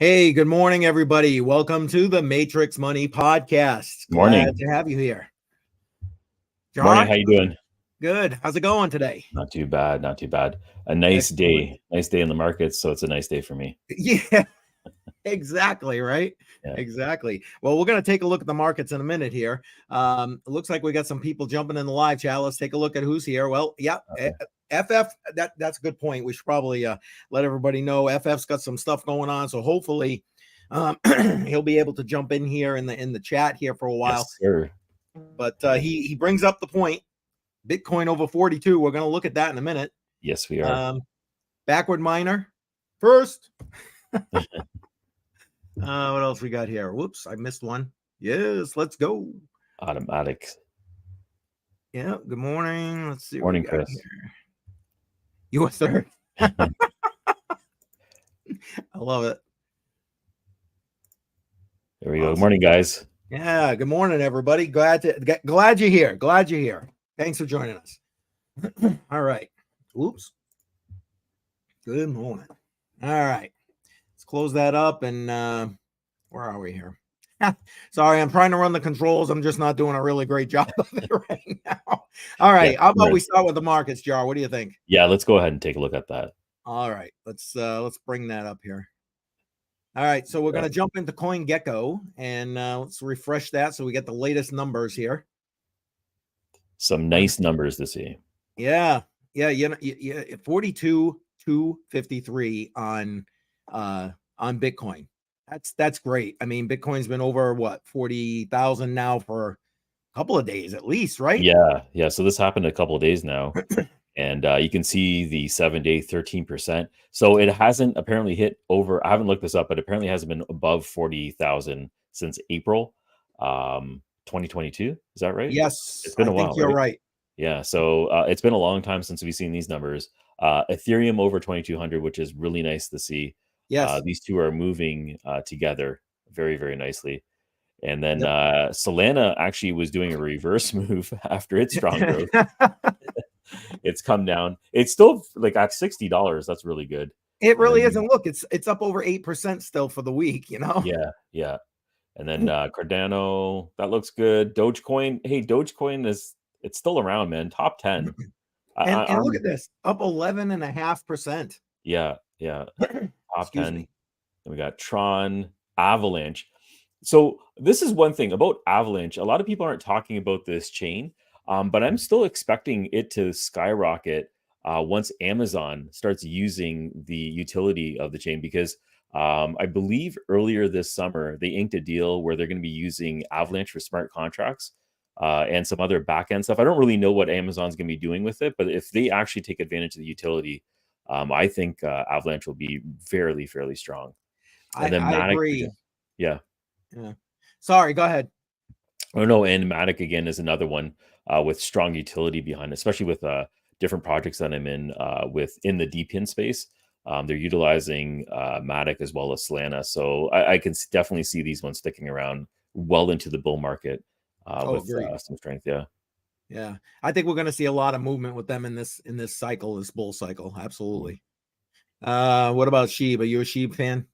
Hey, good morning, everybody. Welcome to the Matrix Money Podcast. Glad Morning. to have you here. Morning. John, How you doing? good. How's it going today? Not too bad. Not too bad. A nice Excellent. day. Nice day in the markets. So it's a nice day for me. Yeah, exactly, right? Yeah. Exactly. Well, we're going to take a look at the markets in a minute here. It looks like we got some people jumping in the live chat. Let's take a look at who's here. Well, yeah, Okay. FF, that's a good point. We should probably let everybody know FF's got some stuff going on. So hopefully he'll be able to jump in here in the chat here for a while. Yes, sir. But he brings up the point. Bitcoin over 42. We're going to look at that in a minute. Yes, we are. Backward miner first. What else we got here? Whoops, I missed one. Yes, let's go. Automatics. Yeah, good morning. Let's see. Morning, Chris. Here. You were third. I love it. There we go. Good morning, guys. Yeah, good morning, everybody. Glad you're here. Glad you're here. Thanks for joining us. All right. Oops. Good morning. All right. Let's close that up. And where are we here? Sorry, I'm trying to run the controls. I'm just not doing a really great job of it right now. All right. Yeah, how about we start with the markets, Jar? What do you think? Yeah, let's go ahead and take a look at that. All right. Let's bring that up here. All right. So we're going to jump into CoinGecko and let's refresh that so we get the latest numbers here. Some nice numbers to see. Yeah. 42,253 on Bitcoin. That's great. I mean, Bitcoin's been over 40,000 now for a couple of days at least, right? Yeah. So this happened a couple of days now. And you can see the 7-day 13%. So it hasn't apparently hit over. I haven't looked this up, but apparently hasn't been above 40,000 since April 2022. Is that right? Yes. It's been a while. I think you're right. Yeah. So it's been a long time since we've seen these numbers. Ethereum over 2,200, which is really nice to see. Yes. These two are moving together very, very nicely. And then Solana actually was doing a reverse move after its strong growth. It's come down. It's still like at $60. That's really good. It really is. And look, it's up over 8% still for the week, you know? Yeah. And then Cardano, that looks good. Dogecoin. Hey, Dogecoin it's still around, man. Top 10. And look at this, up 11.5%. Yeah. Top 10. And we got Tron, Avalanche. So this is one thing about Avalanche. A lot of people aren't talking about this chain, but I'm still expecting it to skyrocket once Amazon starts using the utility of the chain, because I believe earlier this summer they inked a deal where they're going to be using Avalanche for smart contracts and some other backend stuff. I don't really know what Amazon's going to be doing with it, but if they actually take advantage of the utility, I think Avalanche will be fairly strong. And then I agree. Yeah. Sorry, go ahead. Oh no, and Matic again is another one with strong utility behind it, especially with different projects that I'm in in the DPIN space. They're utilizing Matic as well as Solana, so I can definitely see these ones sticking around well into the bull market with some strength. Yeah, I think we're going to see a lot of movement with them in this cycle, this bull cycle. Absolutely. What about Sheeb? Are you a Sheeb fan?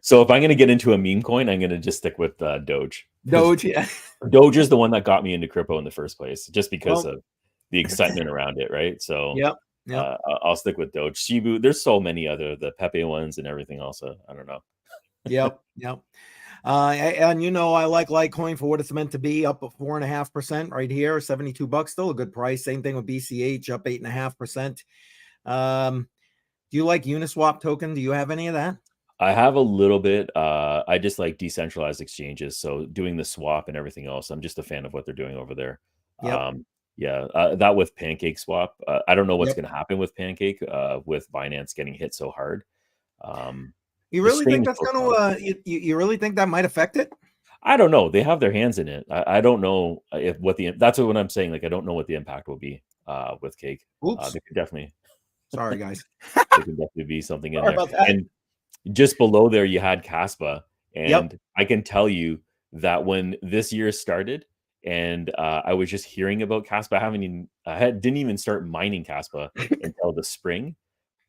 So if I'm going to get into a meme coin, I'm going to just stick with Doge. Yeah. Doge is the one that got me into crypto in the first place, just because of the excitement around it, right? So yep. I'll stick with Doge. Shibu, there's so many the Pepe ones and everything else. I don't know. Yep. And I like Litecoin for what it's meant to be, up 4.5% right here, $72, still a good price. Same thing with BCH, up 8.5%. Do you like Uniswap token? Do you have any of that? I have a little bit. I just like decentralized exchanges, so doing the swap and everything else. I'm just a fan of what they're doing over there. That with Pancake Swap. I don't know what's going to happen with Pancake with Binance getting hit so hard. You really think that's going to? You really think that might affect it? I don't know. They have their hands in it. I don't know that's what I'm saying. Like, I don't know what the impact will be with Cake. Oops. They could definitely. Sorry, guys. There can definitely be something in there. And just below there, you had Caspa, and I can tell you that when this year started, and I was just hearing about Caspa, I didn't even start mining Caspa until the spring.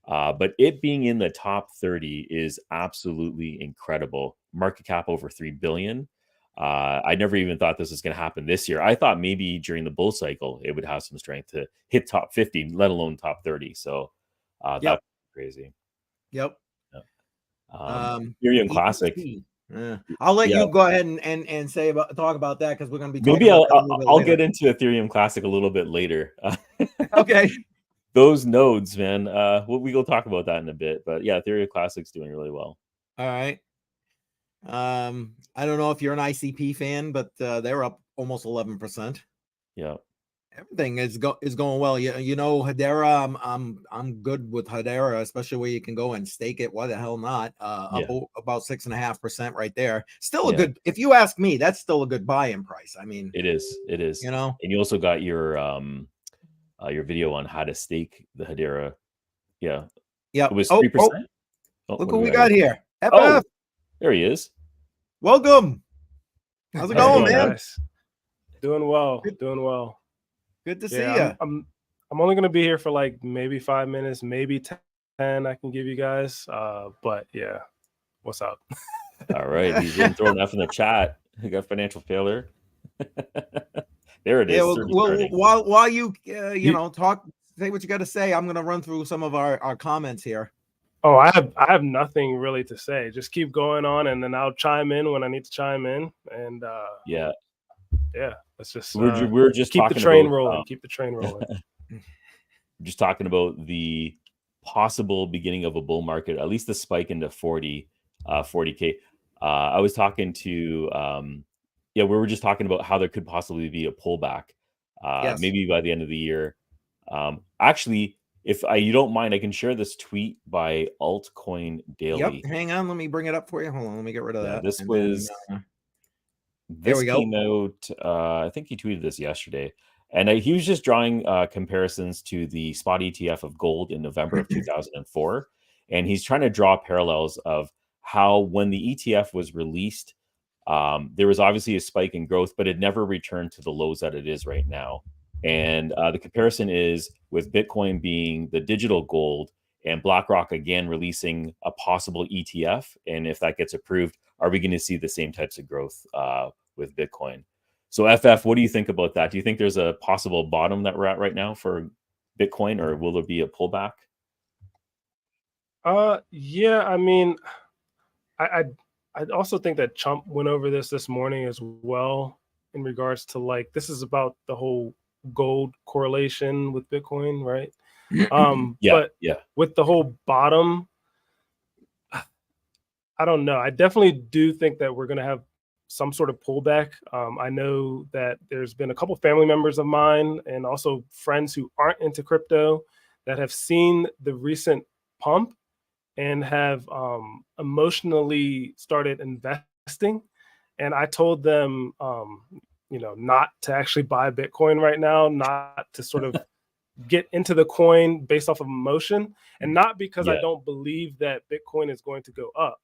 But it being in the top 30 is absolutely incredible. Market cap over 3 billion. I never even thought this was going to happen this year. I thought maybe during the bull cycle it would have some strength to hit top 50, let alone top 30. So that's crazy. Yep. Ethereum Classic. I'll let you go ahead and talk about that, because we're going to be talking maybe about that a little bit I'll later. get into Ethereum Classic a little bit later. Okay. Those nodes, man. We will talk about that in a bit. But yeah, Ethereum Classic's doing really well. All right. I don't know if you're an ICP fan, but they're up almost 11%. Yeah. Everything is going well. You know, Hedera, I'm good with Hedera, especially where you can go and stake it. Why the hell not? Up about 6.5% right there. Still a good, if you ask me, that's still a good buy-in price. I mean, it is. You know, and you also got your video on how to stake the Hedera. Yeah. It was 3%. Look what we got here. FF. Oh, there he is. Welcome. How's it going, man? Guys? Doing well. Doing well. Good to see you. I'm only going to be here for like maybe 5 minutes, maybe 10 I can give you guys. But yeah, what's up? All right. He's been throwing enough in the chat. We got financial failure. There it is. Well, while you know, say what you got to say, I'm going to run through some of our comments here. Oh, I have nothing really to say. Just keep going on, and then I'll chime in when I need to chime in. And yeah, let's just we're just keep the train rolling. Keep the train rolling. Just talking about the possible beginning of a bull market, at least the spike into 40K. I was talking to we were just talking about how there could possibly be a pullback, maybe by the end of the year. Actually, if you don't mind, I can share this tweet by Altcoin Daily. Yep. Hang on, let me bring it up for you. Hold on, let me get rid of that. This came out. I think he tweeted this yesterday, and he was just drawing comparisons to the spot ETF of gold in November of 2004, and he's trying to draw parallels of how when the ETF was released, there was obviously a spike in growth, but it never returned to the lows that it is right now. And the comparison is with Bitcoin being the digital gold and BlackRock again releasing a possible ETF. And if that gets approved, are we going to see the same types of growth with Bitcoin? So FF, what do you think about that? Do you think there's a possible bottom that we're at right now for Bitcoin, or will there be a pullback? Yeah, I mean, I also think that Chump went over this morning as well in regards to, like, this is about the whole gold correlation with Bitcoin, right? But with the whole bottom, I don't know. I definitely do think that we're going to have some sort of pullback. I know that there's been a couple family members of mine and also friends who aren't into crypto that have seen the recent pump and have emotionally started investing. And I told them, not to actually buy Bitcoin right now, not to sort of get into the coin based off of emotion, and not because I don't believe that Bitcoin is going to go up,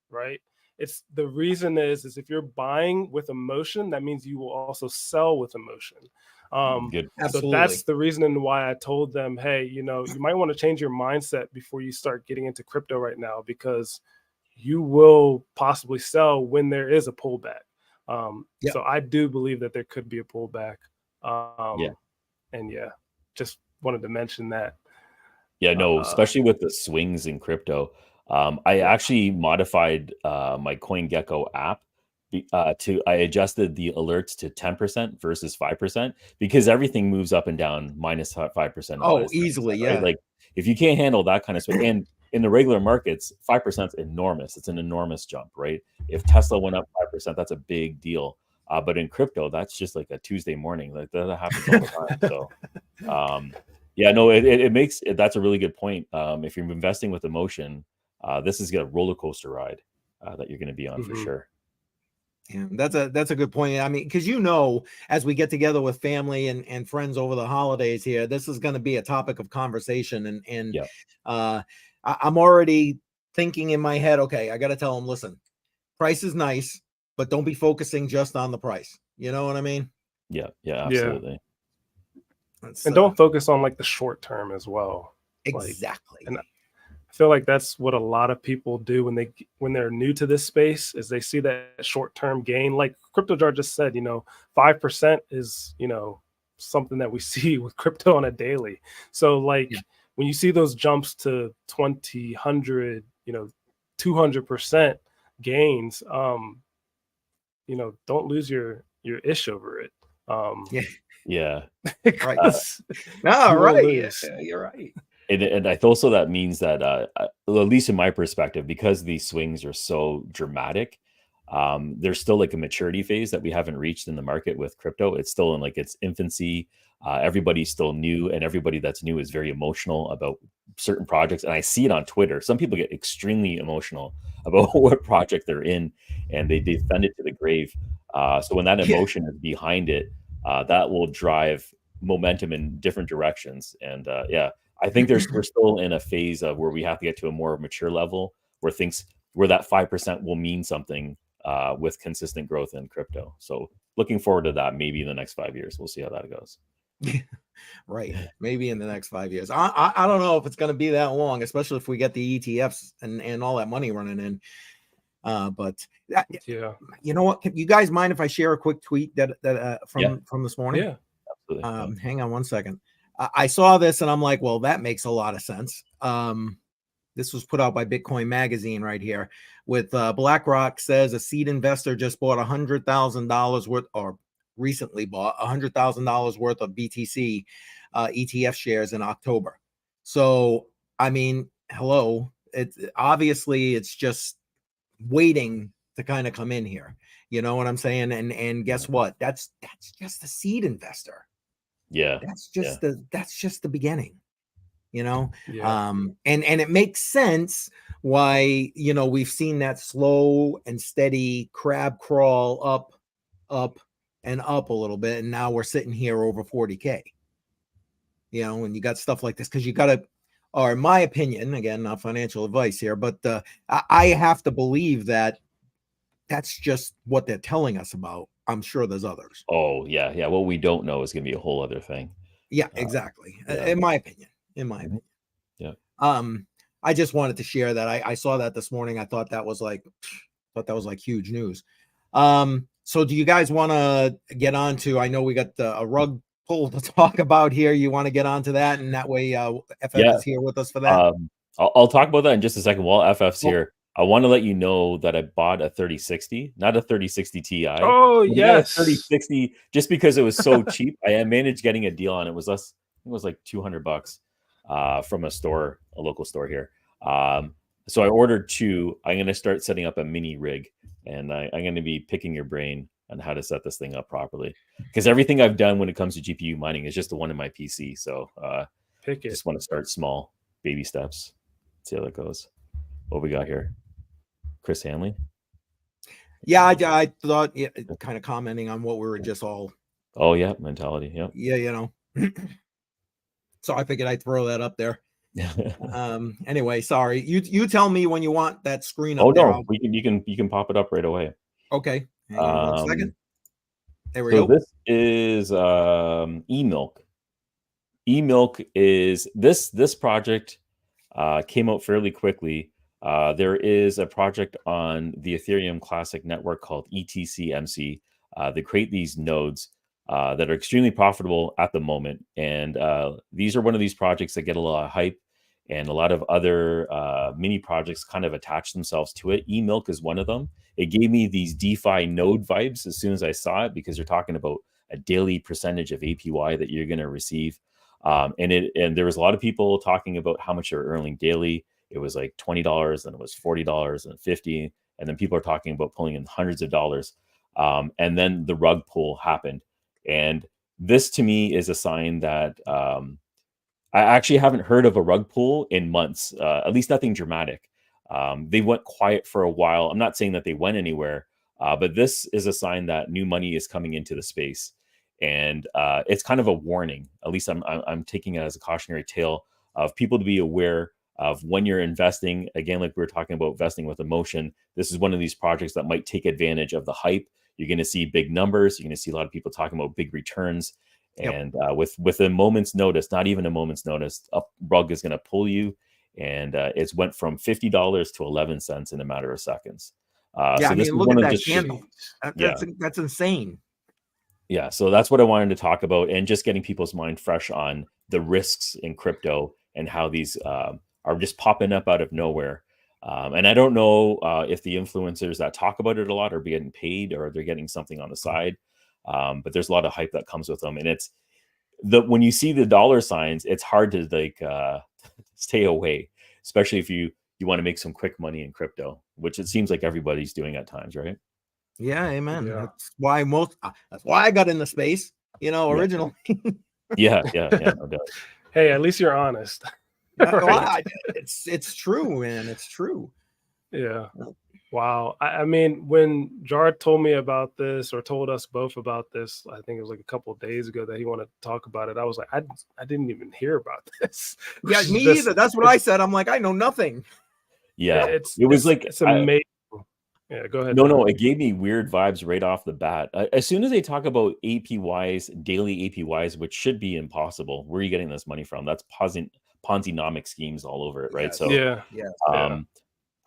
right? It's the reason is if you're buying with emotion, that means you will also sell with emotion. So that's the reason why I told them, hey, you might want to change your mindset before you start getting into crypto right now, because you will possibly sell when there is a pullback. So I do believe that there could be a pullback. And just wanted to mention that. Especially with the swings in crypto. I actually modified my CoinGecko app I adjusted the alerts to 10% versus 5% because everything moves up and down minus 5%. Oh, easily. Right? Like if you can't handle that kind of swing, and in the regular markets, 5% is enormous. It's an enormous jump, right? If Tesla went up 5%, that's a big deal. But in crypto, that's just like a Tuesday morning. Like that happens all the time. So, it makes that's a really good point. If you're investing with emotion, this is a roller coaster ride that you're going to be on for sure. Yeah, that's a good point. I mean, because as we get together with family and friends over the holidays here, this is going to be a topic of conversation. And I'm already thinking in my head, okay, I got to tell them, listen, price is nice, but don't be focusing just on the price. You know what I mean? Yeah, absolutely. And don't focus on like the short term as well. Exactly. Like, feel like that's what a lot of people do when they're new to this space, is they see that short-term gain. Like Crypto Jar just said, 5% is, something that we see with crypto on a daily. So like when you see those jumps to 20, 100, 200% gains, don't lose your ish over it. Yeah. Right. No, No, right. lose. Yeah, you're right. And I also that means that at least in my perspective, because these swings are so dramatic, there's still like a maturity phase that we haven't reached in the market with crypto. It's still in like its infancy. Everybody's still new, and everybody that's new is very emotional about certain projects. And I see it on Twitter. Some people get extremely emotional about what project they're in, and they defend it to the grave. So when that emotion is behind it, that will drive momentum in different directions. And I think we're still in a phase of where we have to get to a more mature level where that 5% will mean something with consistent growth in crypto. So looking forward to that maybe in the next 5 years. We'll see how that goes. Right. Maybe in the next 5 years. I don't know if it's going to be that long, especially if we get the ETFs and all that money running in. But you know what? You guys mind if I share a quick tweet that from this morning? Yeah. Absolutely. Hang on one second. I saw this and I'm like, well, that makes a lot of sense. This was put out by Bitcoin Magazine right here with BlackRock says a seed investor just bought $100,000 worth, or recently bought $100,000 worth of BTC ETF shares in October. So, I mean, hello, it's obviously it's just waiting to kind of come in here. You know what I'm saying? And guess what? That's just the seed investor. Yeah. That's just the beginning. Yeah. And it makes sense why, we've seen that slow and steady crab crawl up and up a little bit. And now we're sitting here over 40K, and you got stuff like this, because you got to, or in my opinion, again, not financial advice here, but I have to believe that that's just what they're telling us about. I'm sure there's others. Oh yeah. Yeah. What we don't know is going to be a whole other thing. Yeah, exactly. In my opinion. Yeah. I just wanted to share that. I saw that this morning. I thought that was like huge news. So do you guys want to get on to, I know we got a rug pull to talk about here. You want to get onto that, and that way FF is here with us for that. I'll talk about that in just a second while FF's here. I want to let you know that I bought a 3060, not a 3060 Ti. Oh, yes. 3060 just because it was so cheap. I managed getting a deal on it. It was less, I think it was like $200 from a local store here. So I ordered two. I'm going to start setting up a mini rig, and I'm going to be picking your brain on how to set this thing up properly, because everything I've done when it comes to GPU mining is just the one in my PC. So just want to start small, baby steps. See how that goes. What we got here? Chris Hanley. Yeah, I thought kind of commenting on what we were just all. Oh yeah, mentality. Yeah. Yeah, So I figured I'd throw that up there. Anyway, sorry. You tell me when you want that screen up. Oh no, you can pop it up right away. Okay. Hang on 1 second. There we go. This is eMilk. eMilk is this project came out fairly quickly. There is a project on the Ethereum Classic network called ETCMC. They create these nodes that are extremely profitable at the moment. And these are one of these projects that get a lot of hype, and a lot of other mini projects kind of attach themselves to it. eMilk is one of them. It gave me these DeFi node vibes as soon as I saw it, because you're talking about a daily percentage of APY that you're going to receive. And there was a lot of people talking about how much they're earning daily. It was like $20, and it was $40 and $50. And then people are talking about pulling in hundreds of dollars. And then the rug pull happened. And this to me is a sign that I actually haven't heard of a rug pull in months, at least nothing dramatic. They went quiet for a while. I'm not saying that they went anywhere, but this is a sign that new money is coming into the space. And it's kind of a warning. At least I'm taking it as a cautionary tale of people to be aware of when you're investing. Again, like we were talking about investing with emotion, this is one of these projects that might take advantage of the hype. You're going to see big numbers. You're going to see a lot of people talking about big returns. And with a moment's notice, not even a moment's notice, a rug is going to pull you. and it's went from $50 to 11 cents in a matter of seconds. Yeah, So I this mean, is look one at of that just candle. yeah. That's insane. Yeah, so that's what I wanted to talk about, and just getting people's mind fresh on the risks in crypto and how these are just popping up out of nowhere. And I don't know if the influencers that talk about it a lot are getting paid or they're getting something on the side. But there's a lot of hype that comes with them, and it's when you see the dollar signs, it's hard to like stay away, especially if you want to make some quick money in crypto, which it seems like everybody's doing at times, right? Yeah, amen. Yeah. That's why I got into space, Yeah. originally. Yeah, no doubt. Hey, at least you're honest. Right. It's true, man. It's true. Yeah. Wow. I mean, when Jared told me about this, or told us both about this, I think it was like a couple of days ago that he wanted to talk about it. I was like, I didn't even hear about this. Yeah, me either. That's what I said. I'm like, I know nothing. Yeah, It's it's amazing. Yeah, go ahead. No, it gave me weird vibes right off the bat. As soon as they talk about APYs, daily APYs, which should be impossible, where are you getting this money from? That's Ponzi-nomic schemes all over it, right? Yes. So, Yeah.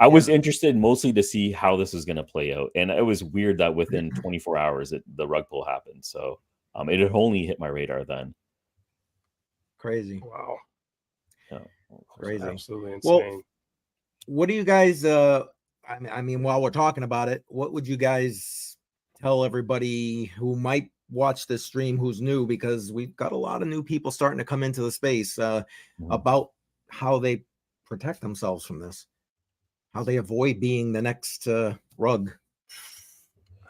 I was interested mostly to see how this is going to play out, and it was weird that within 24 hours the rug pull happened. So, it had only hit my radar then. Crazy. Wow. Yeah. Crazy. Absolutely insane. Well, what do you guys I mean, while we're talking about it, what would you guys tell everybody who might watch this stream who's new, because we've got a lot of new people starting to come into the space, about how they protect themselves from this, how they avoid being the next rug?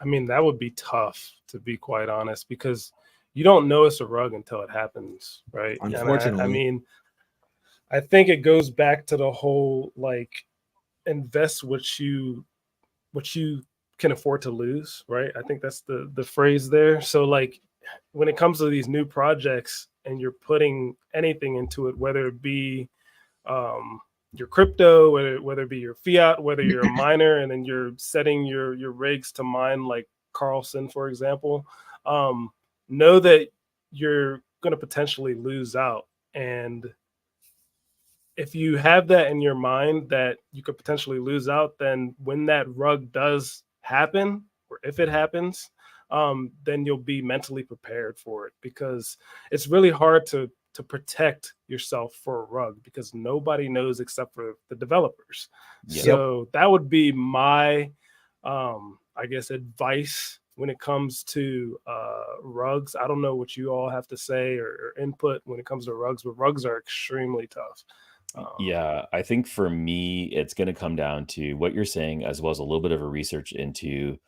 I mean, that would be tough, to be quite honest, because you don't know it's a rug until it happens, right? Unfortunately. I mean, I think it goes back to the whole like invest what you can afford to lose, right? I think that's the phrase there. So like when it comes to these new projects and you're putting anything into it, whether it be your crypto, whether it be your fiat, whether you're a miner and then you're setting your rigs to mine like Carlson, for example, know that you're going to potentially lose out. And if you have that in your mind that you could potentially lose out, then when that rug does happen, or if it happens, then you'll be mentally prepared for it, because it's really hard to protect yourself for a rug, because nobody knows except for the developers. Yep. So that would be my, I guess, advice when it comes to rugs. I don't know what you all have to say or input when it comes to rugs, but rugs are extremely tough. Yeah, I think for me, it's going to come down to what you're saying, as well as a little bit of a research into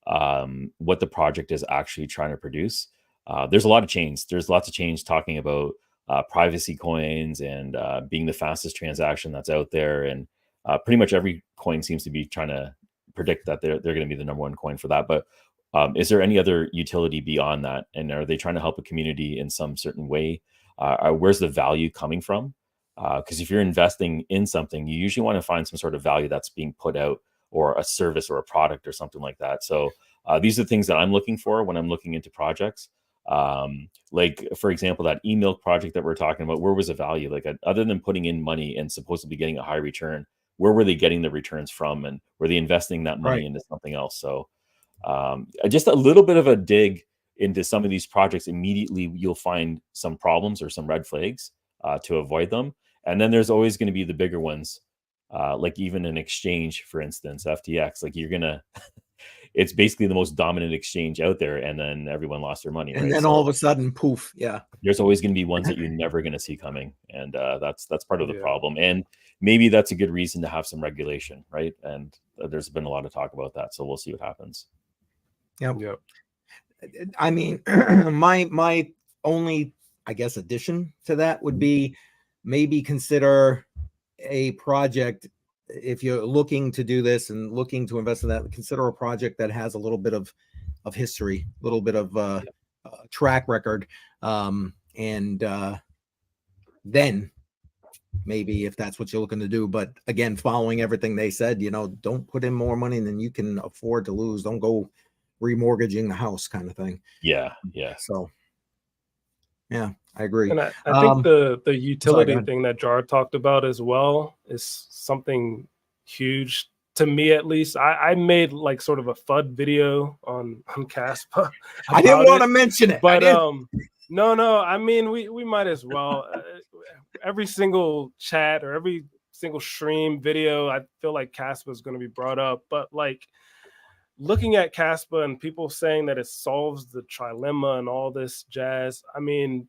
what the project is actually trying to produce. There's a lot of chains. There's lots of chains talking about privacy coins and being the fastest transaction that's out there. And pretty much every coin seems to be trying to predict that they're going to be the number one coin for that. But is there any other utility beyond that? And are they trying to help a community in some certain way? Where's the value coming from? Because if you're investing in something, you usually want to find some sort of value that's being put out, or a service or a product or something like that. So these are the things that I'm looking for when I'm looking into projects. Like, for example, that eMilk project that we're talking about, where was the value? Like, other than putting in money and supposedly getting a high return, where were they getting the returns from? And were they investing that money into something else? So just a little bit of a dig into some of these projects, immediately you'll find some problems or some red flags to avoid them. And then there's always going to be the bigger ones, like even an exchange, for instance, FTX. Like, you're gonna, it's basically the most dominant exchange out there, and then everyone lost their money. And then all of a sudden, poof, there's always going to be ones that you're never going to see coming, and that's part of the problem. And maybe that's a good reason to have some regulation, right? And there's been a lot of talk about that, so we'll see what happens. Yep. I mean, my only, I guess, addition to that would be maybe consider a project, if you're looking to do this and looking to invest in that, consider a project that has a little bit of history, a little bit of track record, and then maybe, if that's what you're looking to do. But again, following everything they said, don't put in more money than you can afford to lose. Don't go remortgaging the house, kind of thing. Yeah. So Yeah, I agree. And I think the utility sorry, thing that Jar talked about as well is something huge to me, at least. I made like sort of a FUD video on Caspa. I didn't want to mention it, but no. I mean, we might as well. Every single chat or every single stream video, I feel like Caspa is going to be brought up. But like looking at Caspa and people saying that it solves the trilemma and all this jazz, I mean,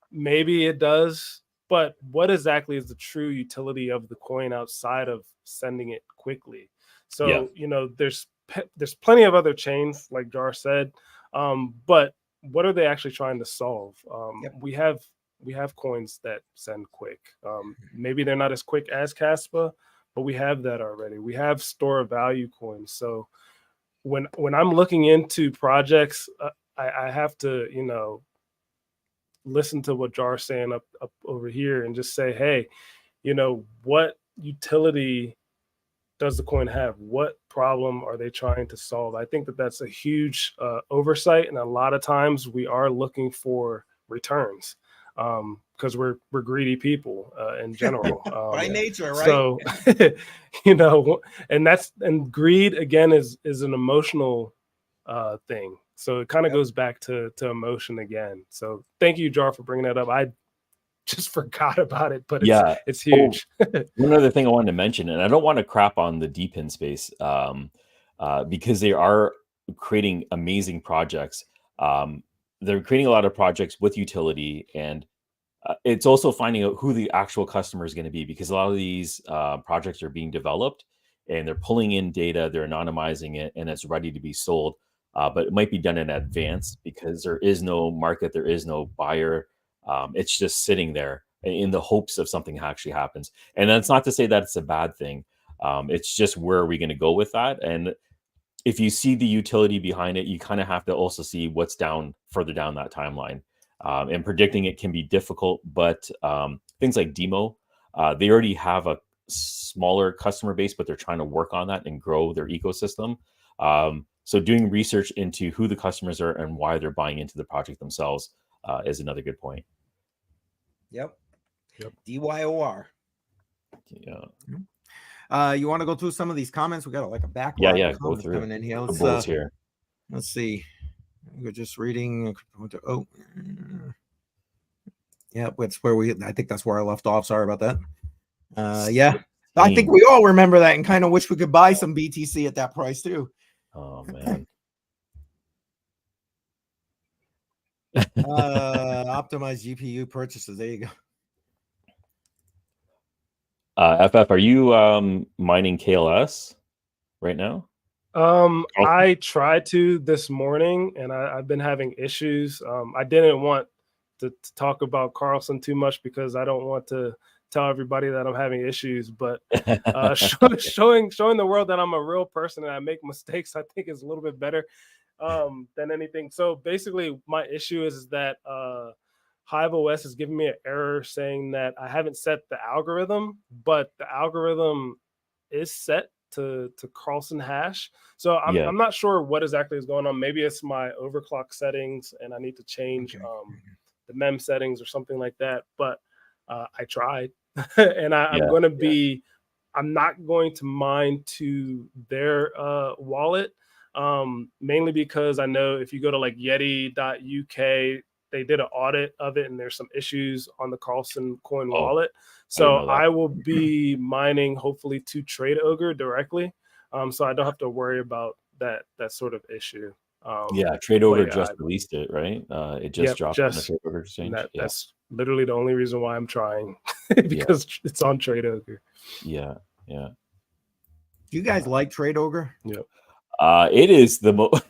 maybe it does, but what exactly is the true utility of the coin outside of sending it quickly? So, there's plenty of other chains, like Jar said, but what are they actually trying to solve? We have coins that send quick. Maybe they're not as quick as Caspa, but we have that already. We have store of value coins. So when I'm looking into projects, I have to, listen to what Jar's saying up over here and just say, hey, what utility does the coin have? What problem are they trying to solve? I think that that's a huge oversight, and a lot of times we are looking for returns because we're greedy people in general by nature, right? So and greed again is an emotional thing. So it kind of goes back to emotion again. So thank you, Jar, for bringing that up. I just forgot about it, but it's huge. One other thing I wanted to mention, and I don't want to crap on the DPIN space because they are creating amazing projects. They're creating a lot of projects with utility, and it's also finding out who the actual customer is going to be, because a lot of these projects are being developed and they're pulling in data, they're anonymizing it, and it's ready to be sold. But it might be done in advance because there is no market, there is no buyer. It's just sitting there in the hopes of something actually happens. And that's not to say that it's a bad thing. It's just, where are we going to go with that? And if you see the utility behind it, you kind of have to also see what's further down that timeline. And predicting it can be difficult, but things like Demo, they already have a smaller customer base, but they're trying to work on that and grow their ecosystem. So doing research into who the customers are and why they're buying into the project themselves is another good point. Yep. DYOR. Yeah. You want to go through some of these comments? We got a backlog of comments go through coming in here. Let's see. We're just reading. Yeah, that's where I think that's where I left off. Sorry about that. Yeah, I think we all remember that and kind of wish we could buy some BTC at that price too. Oh man. Optimize GPU purchases. There you go. FF, are you mining KLS right now? I tried to this morning, and I've been having issues. I didn't want to talk about Carlson too much because I don't want to tell everybody that I'm having issues, but showing the world that I'm a real person and I make mistakes, I think is a little bit better than anything. So basically my issue is that Hive OS is giving me an error saying that I haven't set the algorithm, but the algorithm is set to Carlson hash. So I'm not sure what exactly is going on. Maybe it's my overclock settings and I need to change the mem settings or something like that. But I tried and I'm going to be, I'm not going to mine to their wallet, mainly because I know if you go to like yeti.uk, they did an audit of it and there's some issues on the Carlson coin wallet. So I will be mining hopefully to Trade Ogre directly. So I don't have to worry about that sort of issue. Trade Ogre just released it, right? It just dropped on the Trade Ogre exchange. That's literally the only reason why I'm trying because it's on Trade Ogre. Yeah. Do you guys like Trade Ogre? Yeah. It is the most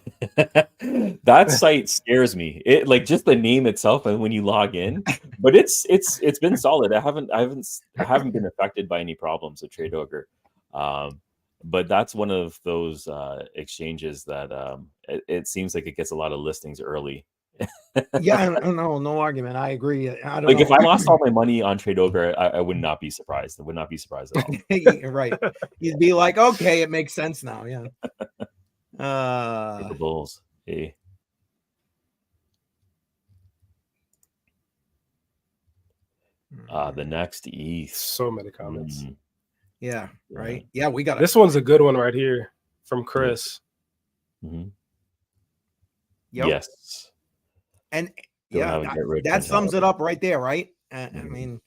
that site scares me. It like just the name itself and when you log in, but it's been solid. I haven't been affected by any problems with Trade Ogre. But that's one of those exchanges that it seems like it gets a lot of listings early. No argument. I agree. I don't like know. If I lost all my money on Trade Ogre, I would not be surprised. I would not be surprised at all. Right. You'd be like, okay, it makes sense now. Yeah. The Bulls. Hey. The next ETH. So many comments. Yeah, Yeah. right. Yeah, we got This one's a good one right here from Chris. Mhm. Yep. Yes. And Don't yeah, have a get rich that sums it mentality. up right there, right? I Mhm. mean,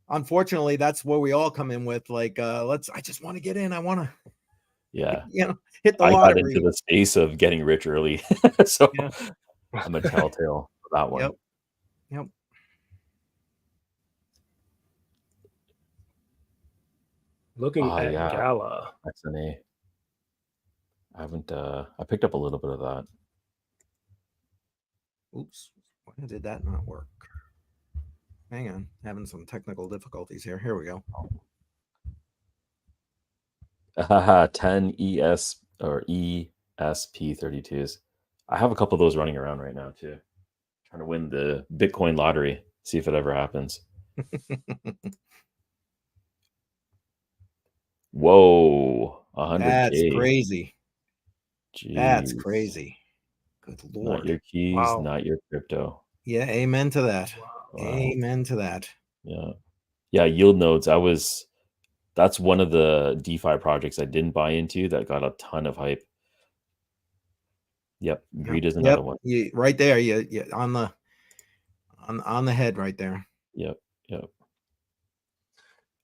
unfortunately, that's where we all come in with like, I just want to get in. I want to, Yeah. hit the I got into lottery. the space of getting rich early. So Yeah. I'm a telltale for that one. Yep. Looking at yeah. Gala. XNA. I haven't I picked up a little bit of that. Oops. Why did that not work? Hang on. Having some technical difficulties here. Here we go. 10 ES or ESP32s. I have a couple of those running around right now too. Trying to win the Bitcoin lottery. See if it ever happens. Whoa, 100K. That's crazy. Jeez. That's crazy. Good Lord. Not your keys, Wow. not your crypto. Yeah, amen to that. Wow. Amen to that. Yeah, yield nodes. That's one of the DeFi projects I didn't buy into that got a ton of hype. Yep, greed is another one. Right there. You on the head right there. Yep.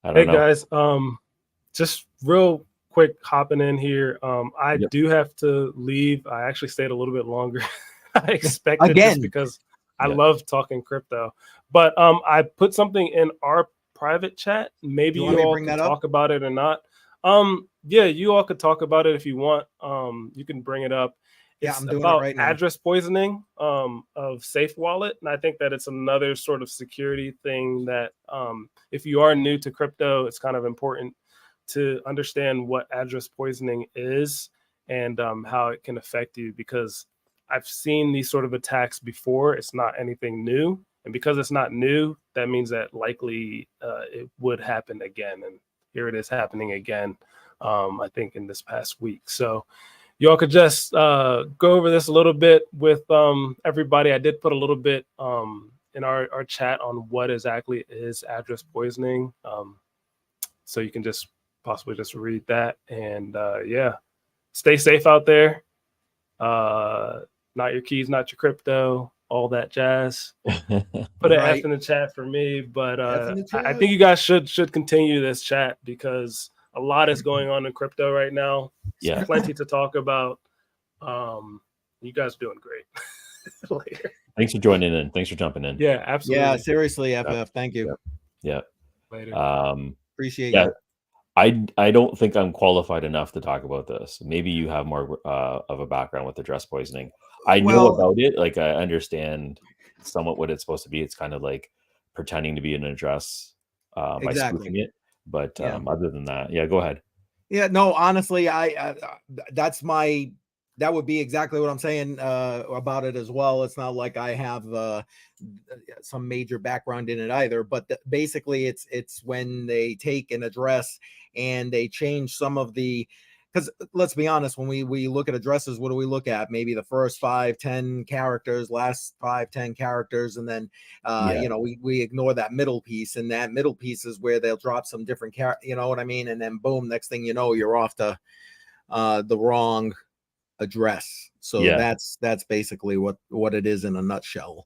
Hey guys, just real quick hopping in here. I do have to leave. I actually stayed a little bit longer. I expected just because I love talking crypto. But I put something in our private chat. Maybe you all can talk about it or not. Yeah, you all could talk about it if you want. You can bring it up. It's I'm doing about it right now. address poisoning of Safe Wallet. And I think that it's another sort of security thing that if you are new to crypto, it's kind of important to understand what address poisoning is and how it can affect you, because I've seen these sort of attacks before. It's not anything new. And because it's not new, that means that likely it would happen again. And here it is happening again, I think, in this past week. So y'all could just go over this a little bit with everybody. I did put a little bit in our chat on what exactly is address poisoning. So you can just possibly just read that. And stay safe out there. Not your keys, not your crypto, all that jazz. Put an F in the chat for me. But I think you guys should continue this chat because a lot is going on in crypto right now. Yeah. Plenty to talk about. You guys are doing great. Later. Thanks for joining in. Thanks for jumping in. Yeah, absolutely. Yeah, seriously, FF. Thank you. Yeah. Later. Appreciate you. I don't think I'm qualified enough to talk about this. Maybe you have more of a background with address poisoning. I know about it. Like, I understand somewhat what it's supposed to be. It's kind of like pretending to be an address by spoofing it. But other than that, go ahead. Yeah, no, honestly, that would be exactly what I'm saying about it as well. It's not like I have some major background in it either, but basically it's when they take an address and they change some of the, because let's be honest, when we look at addresses, what do we look at? Maybe the first 5-10 characters, last 5-10 characters, and then we ignore that middle piece, and that middle piece is where they'll drop some different you know what I mean? And then boom, next thing you know, you're off to the wrong address. So that's basically what it is in a nutshell.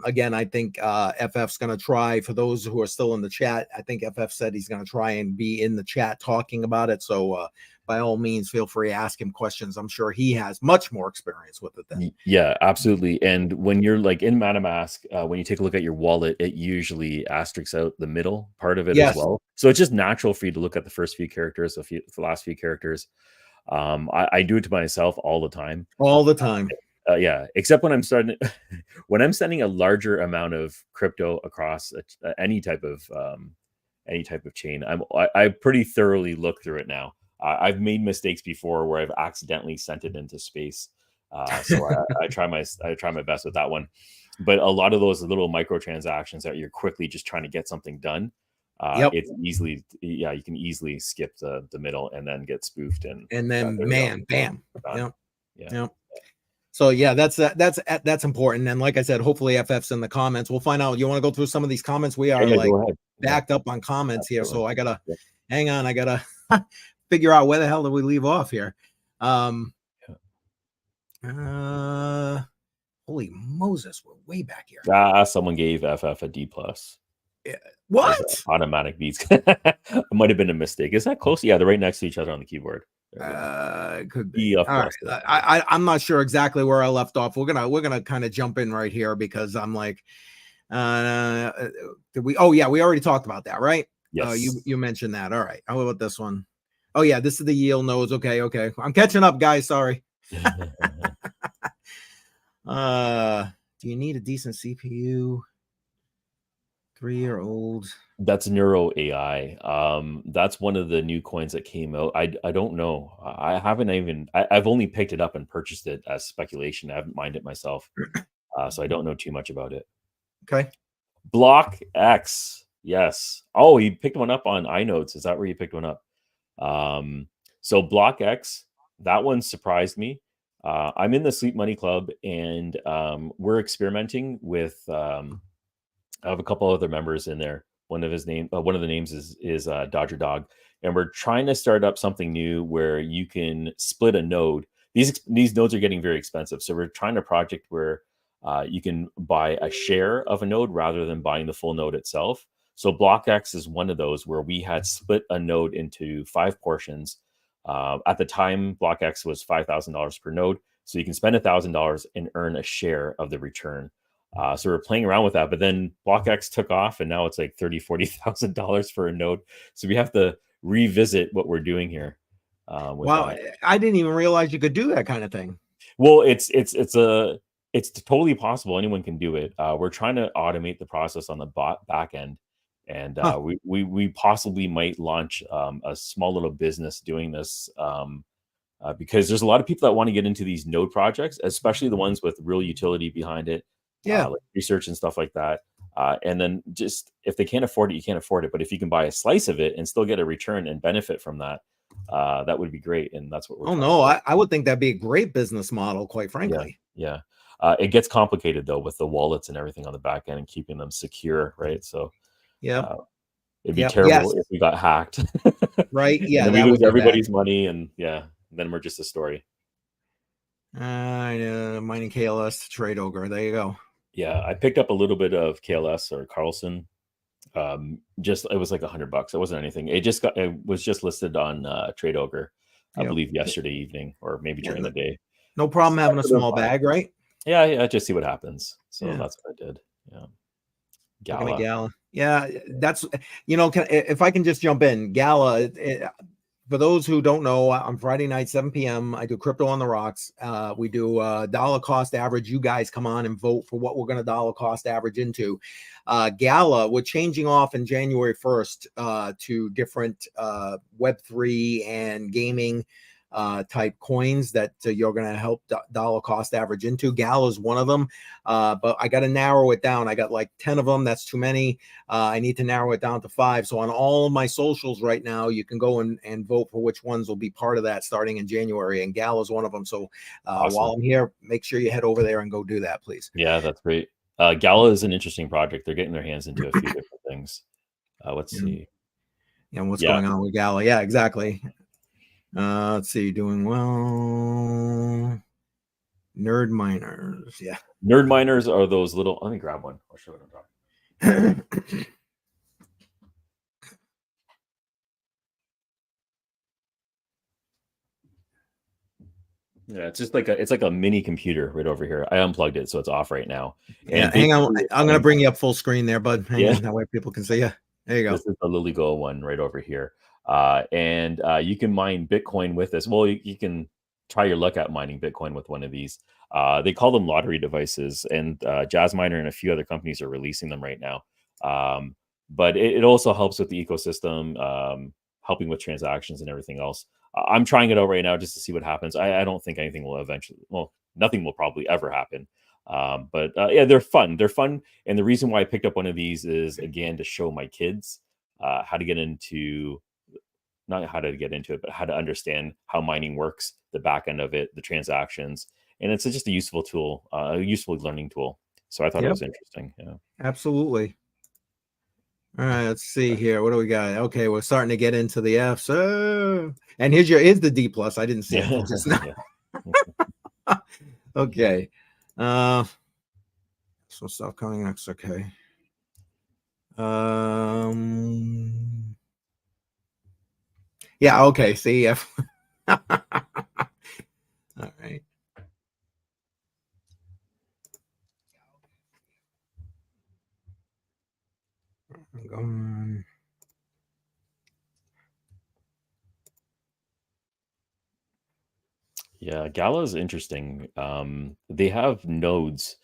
Again, I think FF's going to try, for those who are still in the chat, I think FF said he's going to try and be in the chat talking about it. So by all means, feel free to ask him questions. I'm sure he has much more experience with it than. Yeah, absolutely. And when you're like in MetaMask, when you take a look at your wallet, it usually asterisks out the middle part of it as well. So it's just natural for you to look at the first few characters, the last few characters. I do it to myself all the time. Except when I'm when I'm sending a larger amount of crypto across any type of chain, I pretty thoroughly look through it now. I've made mistakes before where I've accidentally sent it into space, so I try my best with that one. But a lot of those little microtransactions that you're quickly just trying to get something done, it's easily you can easily skip the middle and then get spoofed and then bam. So yeah, that's important. And like I said, hopefully FF's in the comments. We'll find out. You want to go through some of these comments? We are like go ahead. backed up on comments here. Absolutely. So I gotta hang on. I gotta figure out where the hell did we leave off here. Holy Moses, we're way back here. Someone gave FF a D+. What? Automatic beats. It might have been a mistake. Is that close? Yeah, they're right next to each other on the keyboard. Could be. All right. I'm not sure exactly where I left off. We're gonna kind of jump in right here because I'm like, did we? Oh yeah, we already talked about that, right? Yes. You mentioned that. All right. How about this one? Oh yeah, this is the yield nodes. Okay. I'm catching up, guys. Sorry. Do you need a decent CPU? 3-year-old. That's Neuro AI. That's one of the new coins that came out. I don't know. I've only picked it up and purchased it as speculation. I haven't mined it myself. So I don't know too much about it. Okay. Block X. Yes. Oh, you picked one up on iNodes. Is that where you picked one up? So Block X, that one surprised me. I'm in the Sleep Money Club, and we're experimenting with. I have a couple other members in there. One of the names is Dodger Dog, and we're trying to start up something new where you can split a node. These nodes are getting very expensive, so we're trying a project where you can buy a share of a node rather than buying the full node itself. So BlockX is one of those where we had split a node into 5 portions. At the time, BlockX was $5,000 per node, so you can spend $1,000 and earn a share of the return. So we're playing around with that, but then BlockX took off, and now it's like $30,000-$40,000 for a node. So we have to revisit what we're doing here. Wow, I didn't even realize you could do that kind of thing. Well, it's totally possible. Anyone can do it. We're trying to automate the process on the back end, and we possibly might launch a small little business doing this. Because there's a lot of people that want to get into these node projects, especially the ones with real utility behind it. Like research and stuff like that. And then just if they can't afford it, you can't afford it. But if you can buy a slice of it and still get a return and benefit from that, that would be great. And that's what we're. Oh no, I would think that'd be a great business model, quite frankly. Yeah. It gets complicated though with the wallets and everything on the back end and keeping them secure, right? So it'd be terrible if we got hacked. Right. Yeah. And we lose everybody's money, and then we're just a story. Mining KLS to trade ogre. There you go. Yeah, I picked up a little bit of KLS or Carlson. It was like $100. It wasn't anything. It was just listed on Trade Ogre, I believe yesterday evening or maybe during the day. No problem having a small bag, right? Yeah, just see what happens. So that's what I did. Yeah. Gala. Yeah, that's if I can just jump in, Gala. For those who don't know, on Friday night, 7 p.m., I do Crypto on the Rocks. We do dollar cost average. You guys come on and vote for what we're going to dollar cost average into. Gala, we're changing off in January 1st to different Web3 and gaming type coins that you're going to help dollar cost average into. Gala is one of them, but I got to narrow it down. I got like 10 of them. That's too many. I need to narrow it down to 5. So on all of my socials right now, you can go and vote for which ones will be part of that starting in January, and Gala is one of them. So awesome. While I'm here, make sure you head over there and go do that, please. Yeah, that's great. Gala is an interesting project. They're getting their hands into a few different things. Let's see. Yeah, what's going on with Gala? Yeah, exactly. Let's see, doing well. Nerd miners, yeah. Nerd miners are those little. Let me grab one. I'll show what I'm talking. Yeah, it's just like a mini computer right over here. I unplugged it, so it's off right now. And hang on, I'm gonna bring you up full screen there, bud. Hang on, that way people can see you. There you go. This is the LilyGo one right over here. And you can mine Bitcoin with this. Well, you can try your luck at mining Bitcoin with one of these. They call them lottery devices, and Jazzminer and a few other companies are releasing them right now. But it also helps with the ecosystem, helping with transactions and everything else. I'm trying it out right now just to see what happens. I don't think anything will eventually. Well, nothing will probably ever happen. But they're fun. They're fun. And the reason why I picked up one of these is, again, to show my kids how to get into. Not how to get into it, but how to understand how mining works, the back end of it, the transactions, and it's just a useful tool, a useful learning tool. So I thought it was interesting. Yeah, absolutely. All right, let's see here. What do we got? Okay, we're starting to get into the Fs. And here's the D plus. I didn't see it just now. Okay. Some stuff coming next. Okay. Yeah, okay. See. All right. Yeah, Gala is interesting. They have nodes.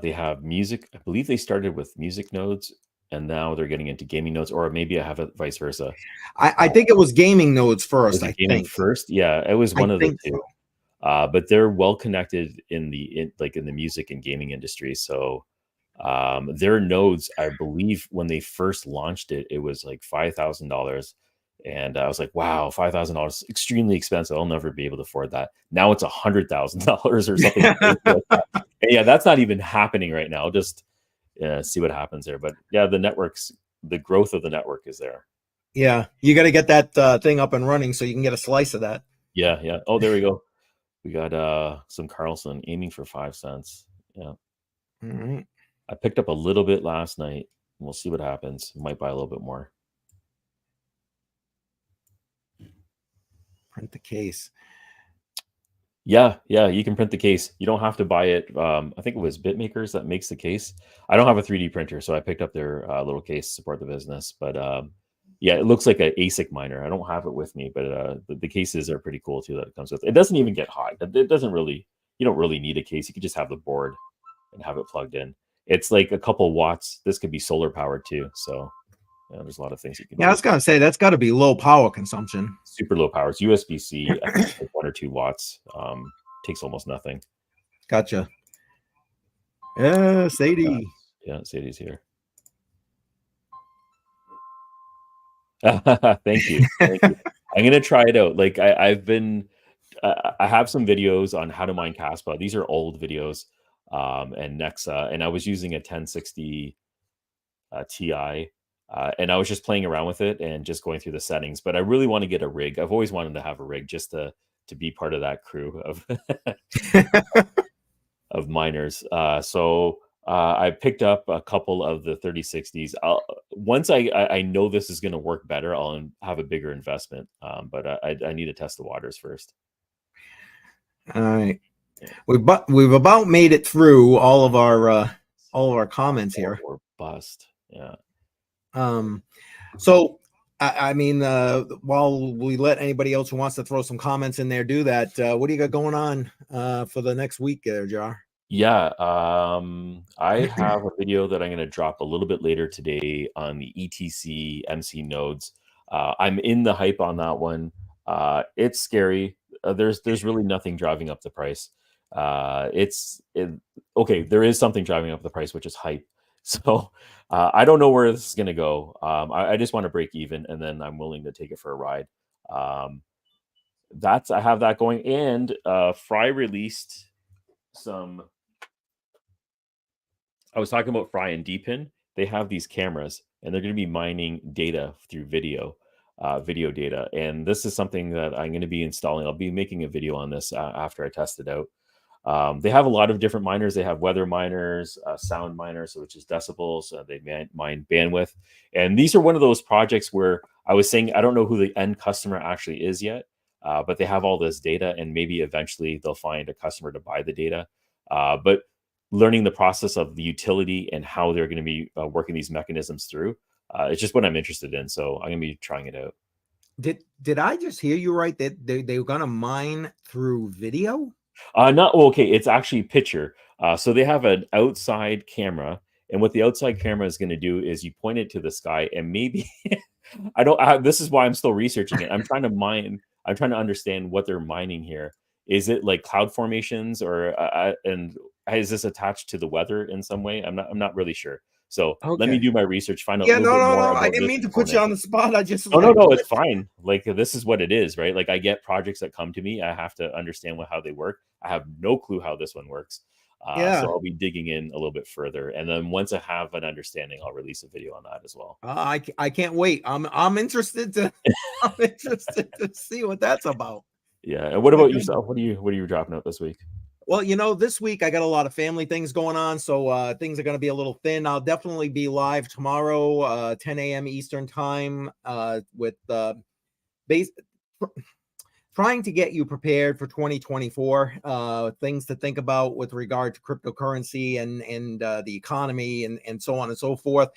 They have music. I believe they started with music nodes, and now they're getting into gaming nodes, or maybe I have it vice versa. I think it was gaming nodes first. Was it I gaming think first? Yeah, it was one of the two. So. But they're well connected in the music and gaming industry. So their nodes, I believe, when they first launched it, it was like $5,000. And I was like, wow, $5,000, extremely expensive. I'll never be able to afford that. Now it's $100,000 or something. Like that. And yeah, that's not even happening right now. Just see what happens there. But yeah, the growth of the network is there. Yeah, you got to get that thing up and running so you can get a slice of that. Yeah, yeah. Oh, there we go. We got some Carlson aiming for 5 cents. Yeah. All right. I picked up a little bit last night. We'll see what happens. Might buy a little bit more. Print the case. Yeah, you can print the case. You don't have to buy it. I think it was Bitmakers that makes the case. I don't have a 3D printer, so I picked up their little case to support the business. But yeah, it looks like an ASIC miner. I don't have it with me, but the cases are pretty cool too that it comes with. It doesn't even get hot. It doesn't really, you don't really need a case. You could just have the board and have it plugged in. It's like a couple watts. This could be solar powered too. So there's a lot of things you can do. I was gonna say that's got to be low power consumption. Super low power. It's USB-C, I think like 1 or 2 watts. Takes almost nothing. Gotcha. Yeah, Sadie. Yeah, Sadie's here. Thank you. I'm gonna try it out. Like I have some videos on how to mine Caspa. These are old videos, and Nexa, and I was using a 1060 Ti, and I was just playing around with it and just going through the settings. But I really want to get a rig. I've always wanted to have a rig just to be part of that crew of of miners. So I picked up a couple of the 3060s. Once I know this is going to work better, I'll have a bigger investment. But I need to test the waters first. All right. We've about made it through all of our comments here. Or bust. Yeah. So I mean, while we let anybody else who wants to throw some comments in there do that, what do you got going on for the next week there, Jar? Yeah, I have a video that I'm going to drop a little bit later today on the ETC MC nodes. I'm in the hype on that one. It's scary. There's really nothing driving up the price. Okay, there is something driving up the price, which is hype. So I don't know where this is going to go. I just want to break even, and then I'm willing to take it for a ride. I have that going, and Fry released some. I was talking about Fry and Dpin. They have these cameras, and they're going to be mining data through video data. And this is something that I'm going to be installing. I'll be making a video on this after I test it out. They have a lot of different miners. They have weather miners, sound miners, which is decibels. They mine bandwidth. And these are one of those projects where I was saying, I don't know who the end customer actually is yet, but they have all this data, and maybe eventually they'll find a customer to buy the data. But learning the process of the utility and how they're going to be working these mechanisms through, it's just what I'm interested in. So I'm going to be trying it out. Did I just hear you right that they were going to mine through video? Okay. It's actually picture. So they have an outside camera, and what the outside camera is going to do is you point it to the sky, and maybe this is why I'm still researching it. I'm trying to understand what they're mining here. Is it like cloud formations, or and is this attached to the weather in some way? I'm not really sure. So let me Okay. do my research, find out a Yeah, little no, bit no, more no. about I didn't this mean to put you component. on the spot. I just No, like, it's fine. Like, this is what it is, right? Like, I get projects that come to me. I have to understand how they work. I have no clue how this one works. yeah. So I'll be digging in a little bit further. And then once I have an understanding, I'll release a video on that as well. I can't wait. I'm interested to I'm interested to see what that's about. Yeah. And what about yourself? What are you dropping out this week? Well, this week I got a lot of family things going on, so things are going to be a little thin. I'll definitely be live tomorrow, 10 a.m. Eastern time, with base trying to get you prepared for 2024, things to think about with regard to cryptocurrency and the economy and so on and so forth.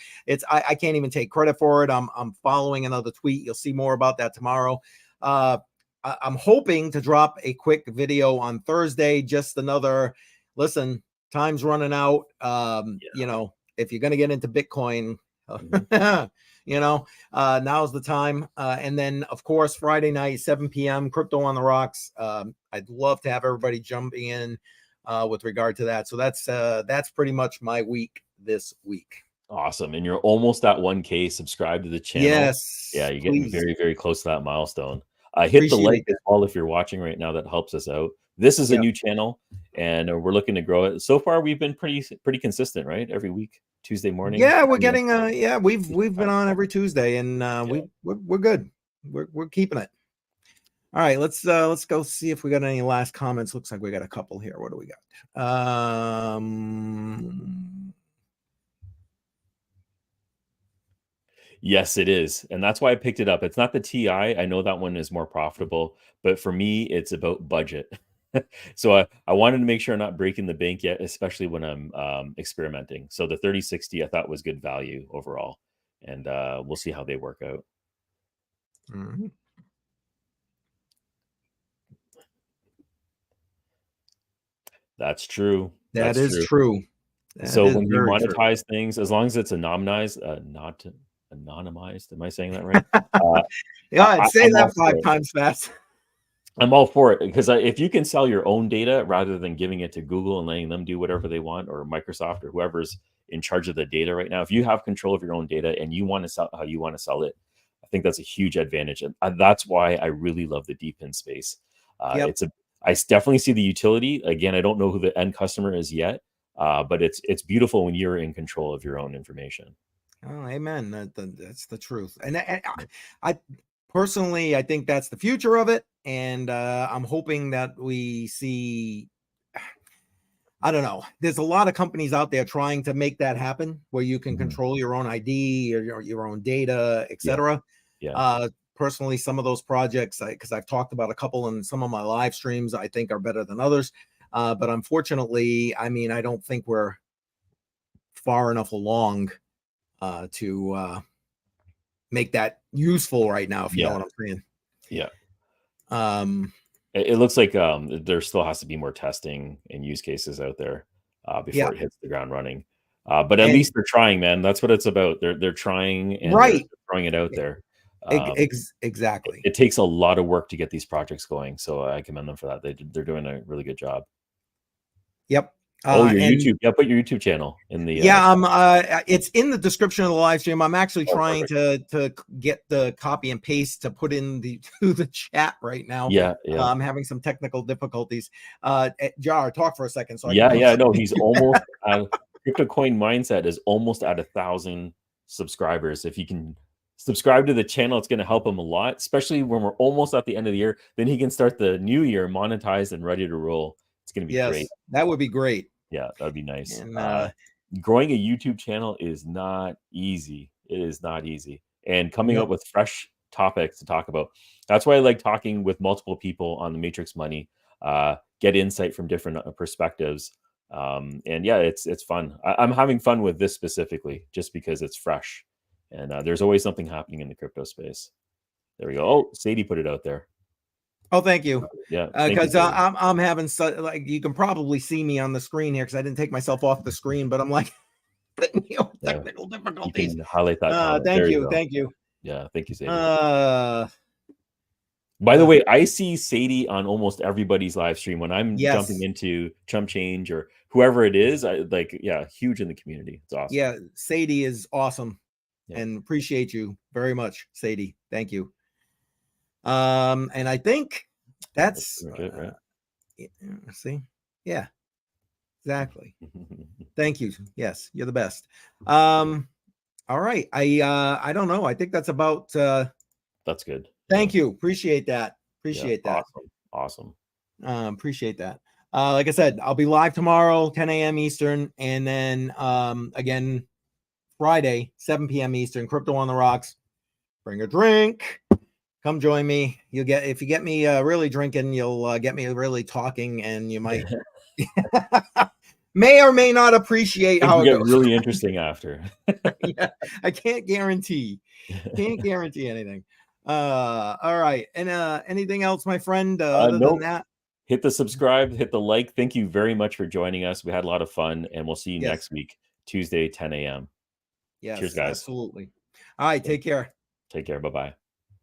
I can't even take credit for it. I'm following another tweet. You'll see more about that tomorrow. I'm hoping to drop a quick video on Thursday. Just another listen. Time's running out. If you're going to get into Bitcoin, now's the time. And then, of course, Friday night, 7 p.m., Crypto on the Rocks. I'd love to have everybody jumping in with regard to that. So that's pretty much my week this week. Awesome. And you're almost at 1K subscribed to the channel. Yes. Yeah, you're please. getting very, very close to that milestone. Hit the like as well if you're watching right now. That helps us out. This is a new channel, and we're looking to grow it. So far, we've been pretty consistent, right? Every week, Tuesday morning. Yeah, we're getting we've been on every Tuesday, and we're good. We're keeping it. All right, let's go see if we got any last comments. Looks like we got a couple here. What do we got? Yes, it is. And that's why I picked it up. It's not the TI. I know that one is more profitable, but for me, it's about budget. So I wanted to make sure I'm not breaking the bank yet, especially when I'm experimenting. So the 3060 I thought was good value overall. And we'll see how they work out. Mm-hmm. That's true. That is true. So when you monetize things, as long as it's anonymized, not anonymized. Am I saying that right? Yeah, say that 5 times fast. I'm all for it, because if you can sell your own data rather than giving it to Google and letting them do whatever they want, or Microsoft, or whoever's in charge of the data right now, if you have control of your own data and you want to sell how you want to sell it, I think that's a huge advantage. And that's why I really love the DeepIn space. I definitely see the utility. Again, I don't know who the end customer is yet, but it's beautiful when you're in control of your own information. Oh, amen. That's the truth. And I personally, I think that's the future of it. And I'm hoping that we see, I don't know, there's a lot of companies out there trying to make that happen, where you can control your own ID or your own data, etc. Personally, some of those projects, because I've talked about a couple in some of my live streams, I think are better than others. But unfortunately, I mean, I don't think we're far enough along to make that useful right now, if you know what I'm saying. It looks like there still has to be more testing and use cases out there before it hits the ground running. But at least they're trying, man. That's what it's about. They're trying, and they're throwing it out there. Exactly. It takes a lot of work to get these projects going, so I commend them for that. They're doing a really good job. Yep. Your YouTube. Yeah, put your YouTube channel in the. It's in the description of the live stream. I'm actually trying to get the copy and paste to put in to the chat right now. Yeah. I'm having some technical difficulties. Jar, talk for a second. So no, he's almost. Crypto Coin Mindset is almost at 1,000 subscribers. If you can subscribe to the channel, it's going to help him a lot, especially when we're almost at the end of the year. Then he can start the new year monetized and ready to roll. It's going to be great. That would be great. Yeah, that'd be nice. And, growing a YouTube channel is not easy. It is not easy. And coming up with fresh topics to talk about. That's why I like talking with multiple people on the Matrix Money, get insight from different perspectives. And it's fun. I'm having fun with this specifically just because it's fresh. And there's always something happening in the crypto space. There we go. Oh, Sadie put it out there. Oh, thank you. Yeah, because I'm having you can probably see me on the screen here because I didn't take myself off the screen, but I'm like technical difficulties. You can highlight that. Thank you. Yeah, thank you, Sadie. By the way, I see Sadie on almost everybody's live stream when I'm Yes. jumping into Chump Change or whoever it is. I like, yeah, huge in the community. It's awesome. Yeah, Sadie is awesome, Yeah. and appreciate you very much, Sadie. Thank you. And I think that's Good, right? see, yeah, exactly. Thank you. Yes, you're the best. All right. I don't know. I think that's about That's good. Thank you. Appreciate that. Appreciate that. Awesome. Appreciate that. Like I said, I'll be live tomorrow, 10 a.m. Eastern, and then again Friday, 7 p.m. Eastern, Crypto on the Rocks. Bring a drink. Come join me. You'll get, if you get me really drinking, you'll get me really talking, and you might may or may not appreciate how it get goes. Really interesting after. Yeah, I can't guarantee. Can't guarantee anything. All right. And anything else, my friend, other than that? Hit the subscribe, hit the like. Thank you very much for joining us. We had a lot of fun, and we'll see you next week, Tuesday, 10 a.m. Yes, Cheers, guys. absolutely. All right. Take care. Take care. Bye-bye.